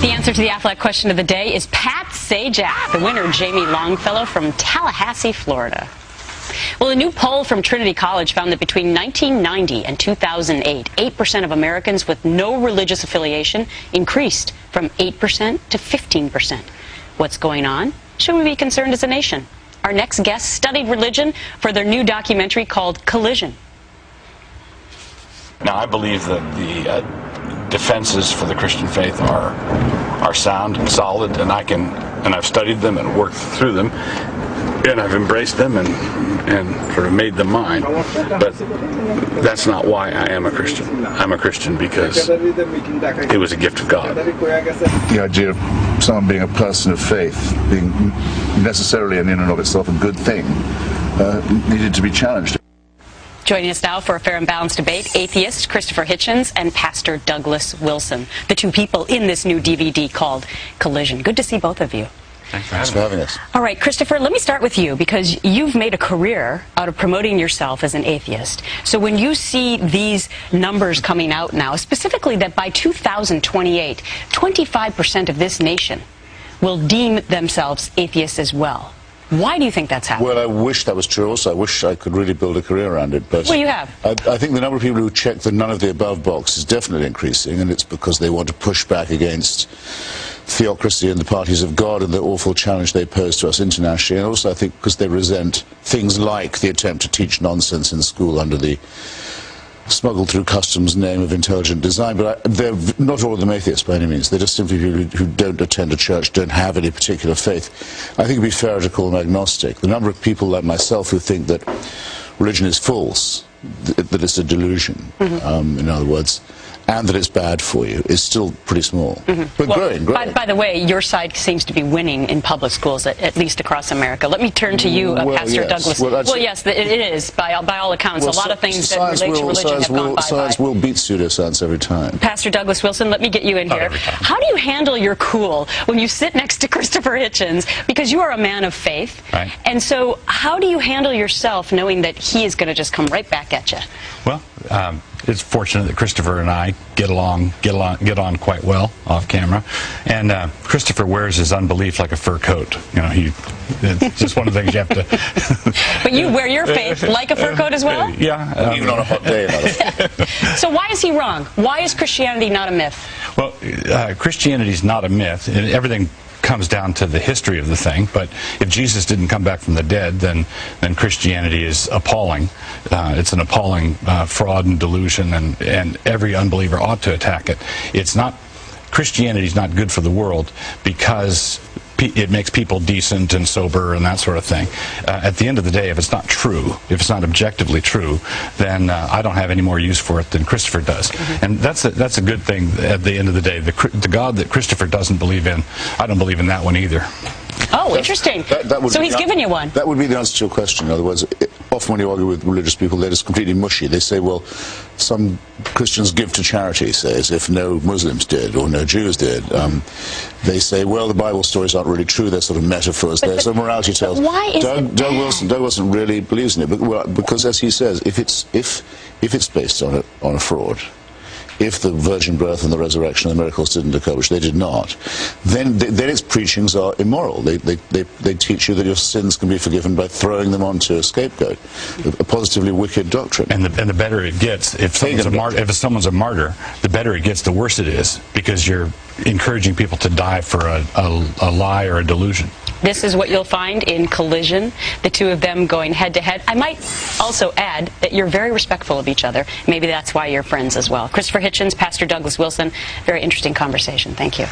The answer to the Affleck question of the day is Pat Sajak. The winner, Jamie Longfellow from Tallahassee, Florida. Well, a new poll from Trinity College found that between 1990 and 2008, 8% of Americans with no religious affiliation increased from 8% to 15%. What's going on? Should we be concerned as a nation? Our next guest studied religion for their new documentary called Collision. Now, I believe that the defenses for the Christian faith are sound and solid, and I've studied them and worked through them, and I've embraced them and sort of made them mine. But that's not why I am a Christian. I'm a Christian because it was a gift of God. The idea of someone being a person of faith, being necessarily and in and of itself a good thing, needed to be challenged. Joining us now for a fair and balanced debate, atheist Christopher Hitchens and Pastor Douglas Wilson, the two people in this new DVD called Collision. Good to see both of you. Thanks for having us. All right, Christopher, let me start with you, because you've made a career out of promoting yourself as an atheist. So when you see these numbers coming out now, specifically that by 2028, 25% of this nation will deem themselves atheists as well. Why do you think that's happening? Well, I wish that was true also. I wish I could really build a career around it. But well, you have. I think the number of people who check the none of the above box is definitely increasing, and it's because they want to push back against theocracy and the parties of God and the awful challenge they pose to us internationally. And also I think because they resent things like the attempt to teach nonsense in school under the smuggled through customs name of intelligent design. But they're not all of them atheists by any means. They're just simply people who don't attend a church, don't have any particular faith. I think it'd be fairer to call them agnostic. The number of people like myself who think that religion is false, that it's a delusion, in other words, and that it's bad for you, is still pretty small. But growing. By the way, your side seems to be winning in public schools, at least across America. Let me turn to you, Pastor Douglas. Well, yes, it is, by all accounts. A lot of things that relate to religion have gone by. Science will beat pseudoscience every time. Pastor Douglas Wilson, let me get you in here. How do you handle your cool when you sit next to Christopher Hitchens? Because you are a man of faith. Right. And so how do you handle yourself knowing that he is going to just come right back at you? Well, it's fortunate that Christopher and I get on quite well off camera, and Christopher wears his unbelief like a fur coat. You know, it's just one of the things you have to. But you wear your faith like a fur coat as well? Yeah. Even on a hot day. So why is he wrong? Why is Christianity not a myth? Well, Christianity is not a myth. Everything comes down to the history of the thing, but if Jesus didn't come back from the dead, then Christianity is appalling. It's an appalling fraud and delusion, and every unbeliever ought to attack it. Christianity is not good for the world because it makes people decent and sober and that sort of thing. At the end of the day, if it's not true, if it's not objectively true, then I don't have any more use for it than Christopher does. And that's a good thing at the end of the day. The God that Christopher doesn't believe in, I don't believe in that one either. Oh, interesting. So he's given you one. That would be the answer to your question. In other words, often when you argue with religious people, they're just completely mushy. They say, well, some Christians give to charity, say, as if no Muslims did or no Jews did. They say, well, the Bible stories aren't really true. They're sort of metaphors. They're sort of morality tales. Why is Doug Wilson really believes in it, because, as he says, if it's based on a fraud, if the virgin birth and the resurrection and the miracles didn't occur, which they did not, then its preachings are immoral. They teach you that your sins can be forgiven by throwing them onto a scapegoat, a positively wicked doctrine. And the better it gets, if someone's a martyr, the better it gets, the worse it is, because you're encouraging people to die for a lie or a delusion. This is what you'll find in Collision, the two of them going head-to-head. I might also add that you're very respectful of each other. Maybe that's why you're friends as well. Christopher Hitchens, Pastor Douglas Wilson, very interesting conversation. Thank you.